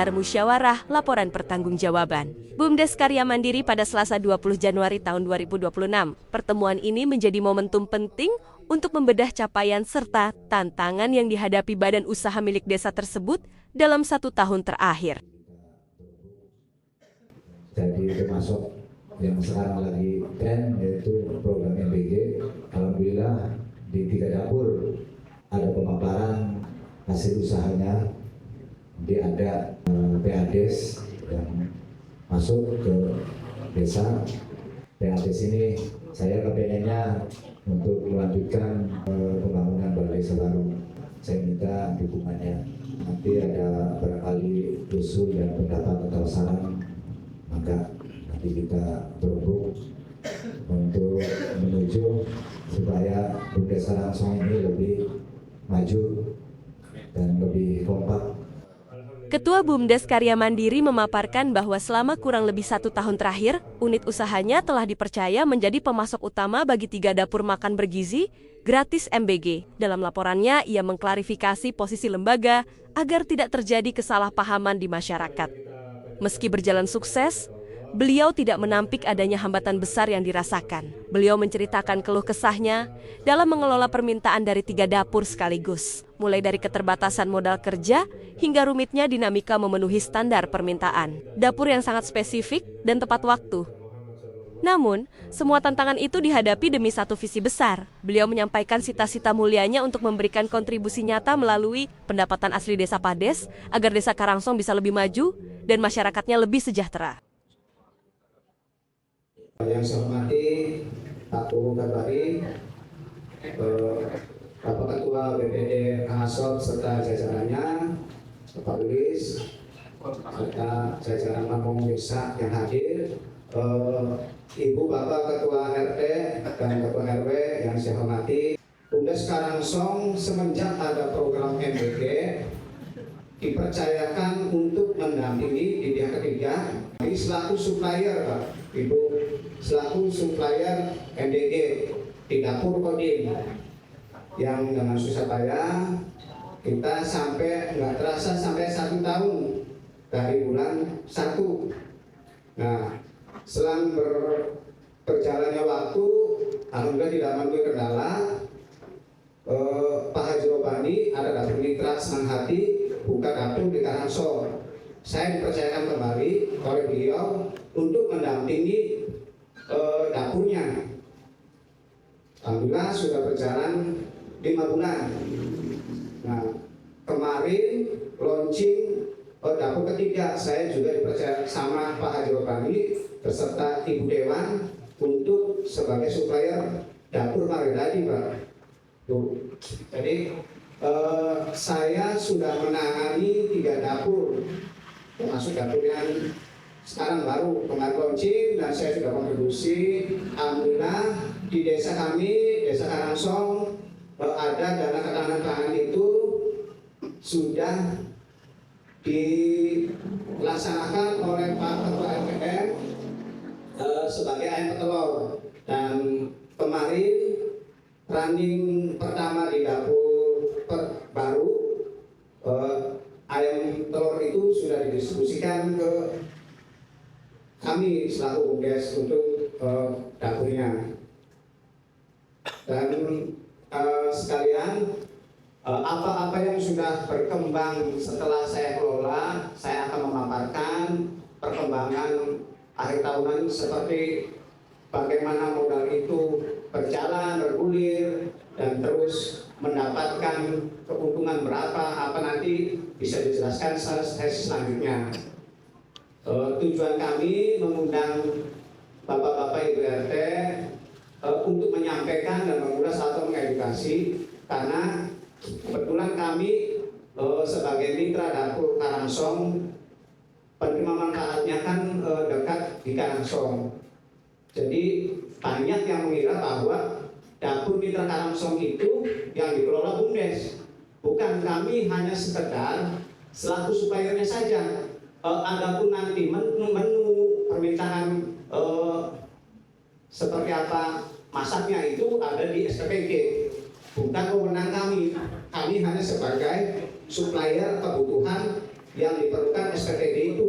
menggelar musyawarah laporan pertanggungjawaban BUMDes Karya Mandiri pada Selasa 20 Januari tahun 2026. Pertemuan ini menjadi momentum penting untuk membedah capaian serta tantangan yang dihadapi badan usaha milik desa tersebut dalam 1 tahun terakhir. Jadi termasuk yang sekarang lagi tren yaitu program MBG. Alhamdulillah di 3 dapur ada pemaparan hasil usahanya, ada PADes yang masuk ke desa. PADes ini saya kepengennya untuk melanjutkan pembangunan balai desa baru. Saya minta dukungannya. Nanti ada barangkali usul dan pendapat atau saran, maka nanti kita berembuk untuk menuju supaya BUMDes Karangsong ini lebih maju dan lebih kompak. Ketua BUMDes Karya Mandiri memaparkan bahwa selama kurang lebih 1 tahun terakhir, unit usahanya telah dipercaya menjadi pemasok utama bagi 3 dapur makan bergizi gratis MBG. Dalam laporannya, ia mengklarifikasi posisi lembaga agar tidak terjadi kesalahpahaman di masyarakat. Meski berjalan sukses, beliau tidak menampik adanya hambatan besar yang dirasakan. Beliau menceritakan keluh kesahnya dalam mengelola permintaan dari 3 dapur sekaligus, mulai dari keterbatasan modal kerja hingga rumitnya dinamika memenuhi standar permintaan. Dapur yang sangat spesifik dan tepat waktu. Namun, semua tantangan itu dihadapi demi satu visi besar. Beliau menyampaikan cita-cita mulianya untuk memberikan kontribusi nyata melalui pendapatan asli desa Pades agar desa Karangsong bisa lebih maju dan masyarakatnya lebih sejahtera. Yang saya hormati Pak Purwo Kabari, Bapak Ketua BPD Kangsong serta jajarannya, Bapak Luis, serta jajaran Lampung Desa yang hadir, Ibu Bapak Ketua RT dan Ketua RW yang saya hormati. BUMDes Karangsong semenjak ada program MBG dipercayakan untuk mendampingi di pihak ketiga selaku supplier, Pak Ibu, selaku supplier MBG di dapur Kodim, yang dengan susah payah kita sampai nggak terasa sampai 1 tahun dari bulan 1. Nah, selang berjalannya waktu, alhamdulillah tidak menemui kendala. Pak Haji Robani ada dapur mitra Senang Hati, buka dapur di Karangsong. Saya dipercayakan kembali oleh beliau untuk mendampingi dapurnya. Alhamdulillah sudah berjalan 5 bulan. Nah, kemarin launching dapur ketiga, saya juga dipercaya sama Pak Haji Robani beserta Ibu Dewan untuk sebagai supplier dapur Maridadi, Pak. Tuh. Jadi saya sudah menangani 3 dapur, termasuk dapur yang sekarang baru kemarin launching, dan saya sudah kontribusi. Alhamdulillah di desa kami, Desa Karangsong, ada dana ketahanan pangan itu sudah dilaksanakan oleh Pak Ketua RPM sebagai ayam petelur. Dan kemarin running pertama di dapur baru, ayam telur itu sudah didistribusikan ke kami selaku BUMDes untuk dapurnya. Dan sekalian, apa-apa yang sudah berkembang setelah saya kelola, saya akan memaparkan perkembangan akhir tahunan seperti bagaimana modal itu berjalan, bergulir, dan terus mendapatkan keuntungan berapa, apa nanti bisa dijelaskan sesi selanjutnya. Tujuan kami mengundang Bapak-Bapak Ibu RT untuk menyampaikan dan mengulas atau mengedukasi, karena kebetulan kami sebagai mitra dapur Karangsong, penerima manfaatnya kan dekat di Karangsong. Jadi banyak yang mengira bahwa dapur mitra Karangsong itu yang dikelola BUMDes. Bukan, kami hanya sekedar selaku suppliernya saja. Adapun nanti menu permintaan seperti apa masaknya itu ada di SPPG, bukan wewenang kami. Kami hanya sebagai supplier kebutuhan yang diperlukan SPPD itu.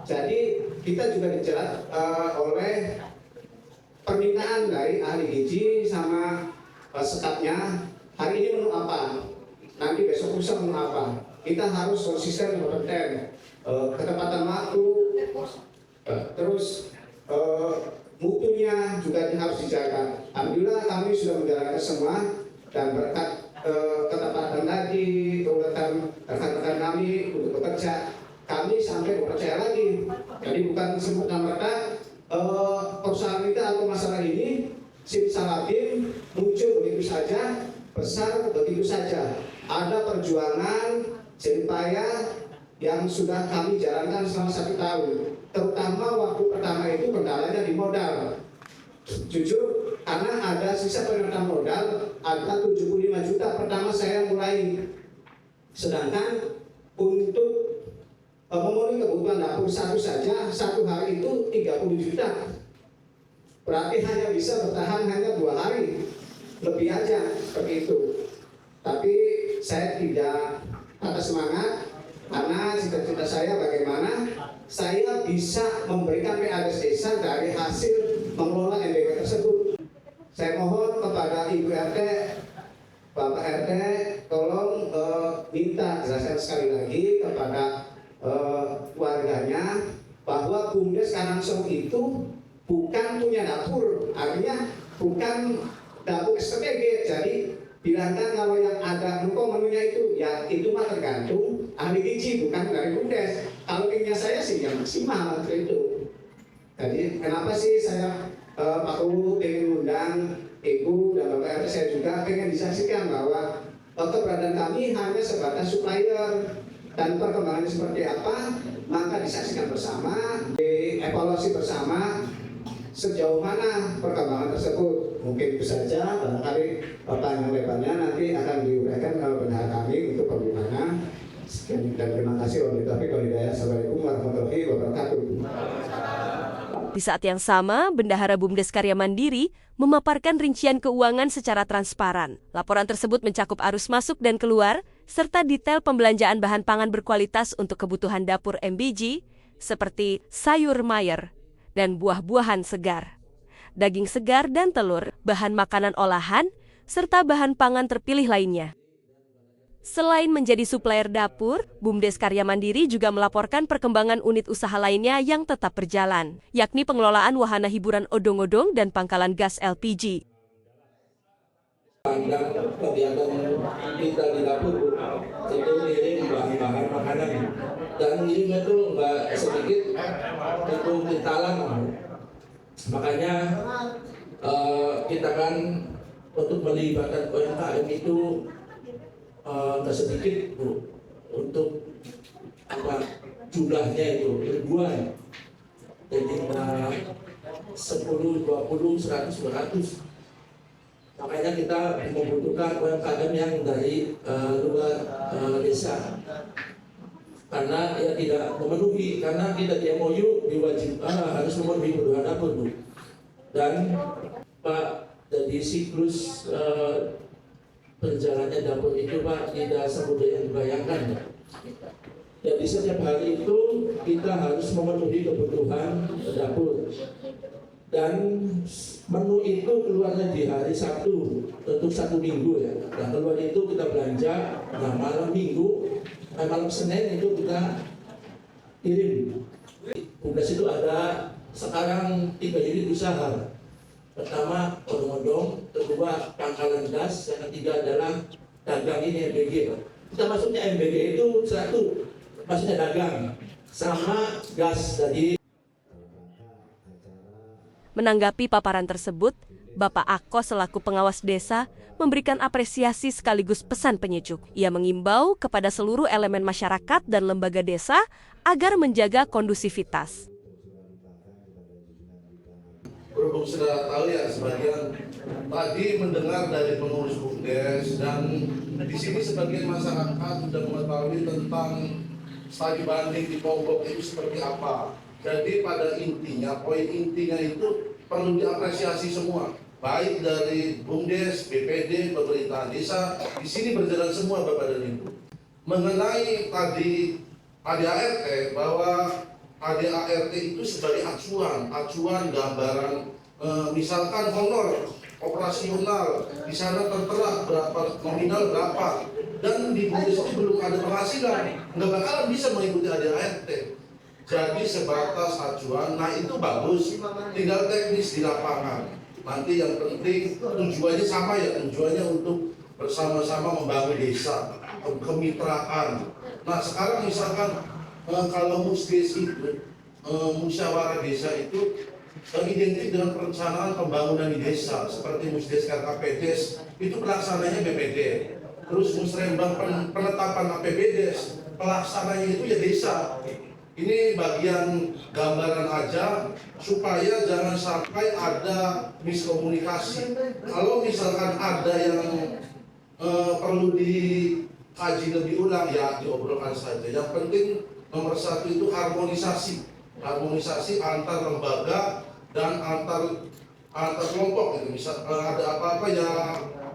Jadi kita juga dijerat oleh permintaan dari ahli gizi sama sekatnya, hari ini menu apa, nanti besok lusa menu apa. Kita harus konsisten kompeten, ketepatan waktu, terus mutunya juga harus dijaga. Alhamdulillah kami sudah menjalankan semua, dan berkat ketepatan tadi, urutan rekan-rekan kami untuk bekerja, kami sampai percaya lagi. Jadi bukan semata-mata perusahaan kita atau masalah ini simsalabim muncul begitu saja, besar begitu saja. Ada perjuangan jeripaya yang sudah kami jalankan selama 1 tahun. Terutama waktu pertama itu kendalanya di modal. Jujur, karena ada sisa penerimaan modal, ada 75 juta pertama saya mulai. Sedangkan untuk memenuhi kebutuhan dapur satu saja, satu hari itu 30 juta. Berarti hanya bisa bertahan hanya 2 hari. Lebih aja, seperti itu. Tapi saya tidak patah semangat, karena cita-cita saya bagaimana saya bisa memberikan PADS desa dari hasil mengelola MBG tersebut. Saya mohon kepada Ibu RT, Bapak RT, tolong minta jelaskan sekali lagi kepada warganya bahwa BUMDes Karangsong itu bukan punya dapur, artinya bukan dapur SPPG. Jadi bilangkan kalau yang ada menunya itu, ya itu mah tergantung ahli gizi, bukan dari BUMDes. Kalau ingin saya sih yang maksimal itu. Jadi kenapa sih saya Pak Guru ingin undang Ibu dan Bapak RT, saya juga ingin disaksikan bahwa keberadaan kami hanya sebatas supplier, dan perkembangannya seperti apa maka disaksikan bersama, dievaluasi bersama sejauh mana perkembangan tersebut. Mungkin itu saja, barangkali panjang lebarnya nanti akan diuraikan oleh benar kami untuk pembinaan. Sekian dan terima kasih. Wassalamualaikum warahmatullahi wabarakatuh. Di saat yang sama, Bendahara BUMDes Karya Mandiri memaparkan rincian keuangan secara transparan. Laporan tersebut mencakup arus masuk dan keluar, serta detail pembelanjaan bahan pangan berkualitas untuk kebutuhan dapur MBG, seperti sayur mayur dan buah-buahan segar, daging segar dan telur, bahan makanan olahan, serta bahan pangan terpilih lainnya. Selain menjadi supplier dapur, BUMDes Karya Mandiri juga melaporkan perkembangan unit usaha lainnya yang tetap berjalan, yakni pengelolaan wahana hiburan odong-odong dan pangkalan gas LPG. Kegiatan kita di dapur itu ngirim bahan-bahan makanan, dan ngirimnya itu nggak sedikit, itu kintalan. Makanya kita kan untuk melibatkan UMKM itu nggak sedikit, Bu, untuk jumlahnya itu ribuan, jadi 10, 20, 100, 200. Makanya kita membutuhkan UMKM yang dari luar desa, karena ya tidak memenuhi, karena kita di MOU diwajibkan harus memenuhi kebutuhan dapur, Bu. Dan Pak, jadi siklus berjalannya dapur itu, Pak, tidak semudah yang dibayangkan, Pak. Jadi setiap hari itu kita harus memenuhi kebutuhan dapur, dan menu itu keluarnya di hari Sabtu untuk 1 minggu ya. Nah, keluar itu kita belanja, nah malam Minggu, malam Senin itu kita kirim. BUMDes itu ada sekarang 3 unit usaha. Pertama odong-odong, kedua pangkalan gas, yang ketiga adalah dagang ini MBG. Kita masuknya MBG itu satu, maksudnya dagang sama gas tadi. Menanggapi paparan tersebut, Bapak Ako selaku pengawas desa memberikan apresiasi sekaligus pesan penyejuk. Ia mengimbau kepada seluruh elemen masyarakat dan lembaga desa agar menjaga kondusivitas. Berhubung sudah tahu ya, sebagian tadi mendengar dari pengurus BUMDes, dan di sini sebagian masyarakat sudah mengetahui tentang studi banding di Pogok itu seperti apa. Jadi pada intinya, poin intinya itu perlu diapresiasi semua, baik dari BUMDes, BPD, pemerintah desa. Di sini berjalan semua, Bapak dan Ibu. mengenai tadi ADART, bahwa ADART itu sebagai acuan gambaran, misalkan honor operasional di sana tertera berapa, nominal berapa, dan di BUMDes itu belum ada penghasilan, nggak bakalan bisa mengikuti ADART. Jadi sebatas acuan, nah itu bagus, tinggal teknis di lapangan. Nanti yang penting tujuannya sama ya, tujuannya untuk bersama-sama membangun desa, kemitraan. Nah sekarang misalkan kalau musdes itu, musyawarah desa itu identik dengan perencanaan pembangunan di desa, seperti musdes KKPDes itu pelaksananya BPD, terus musrembang penetapan APBDes pelaksananya itu ya desa. Ini bagian gambaran aja supaya jangan sampai ada miskomunikasi. Kalau misalkan ada yang perlu dikaji lebih ulang, ya diobrolkan saja. Yang penting nomor satu itu harmonisasi antar lembaga dan antar kelompok. Gitu. Misal ada apa-apa ya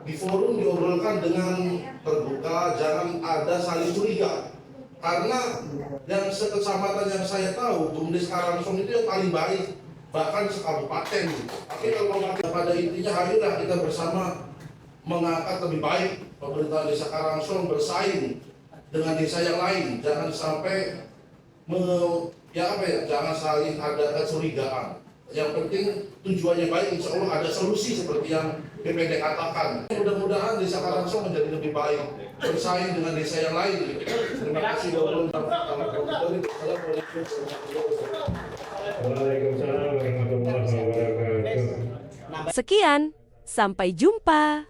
di forum diobrolkan dengan terbuka, jangan ada saling curiga. Karena yang sekecamatan yang saya tahu, BUMDes Karangsong itu yang paling baik, bahkan sekabupaten. Tapi kalau pada intinya, ayolah kita bersama mengangkat lebih baik pemerintahan desa Karangsong bersaing dengan desa yang lain. Jangan sampai jangan saling ada kecurigaan. Yang penting tujuannya baik, insya Allah ada solusi seperti yang BPD katakan. Mudah-mudahan desa Karangsong menjadi lebih baik, bersaing dengan desa yang lain. Terima kasih. Waalaikumsalam warahmatullahi wabarakatuh. Sekian, sampai jumpa.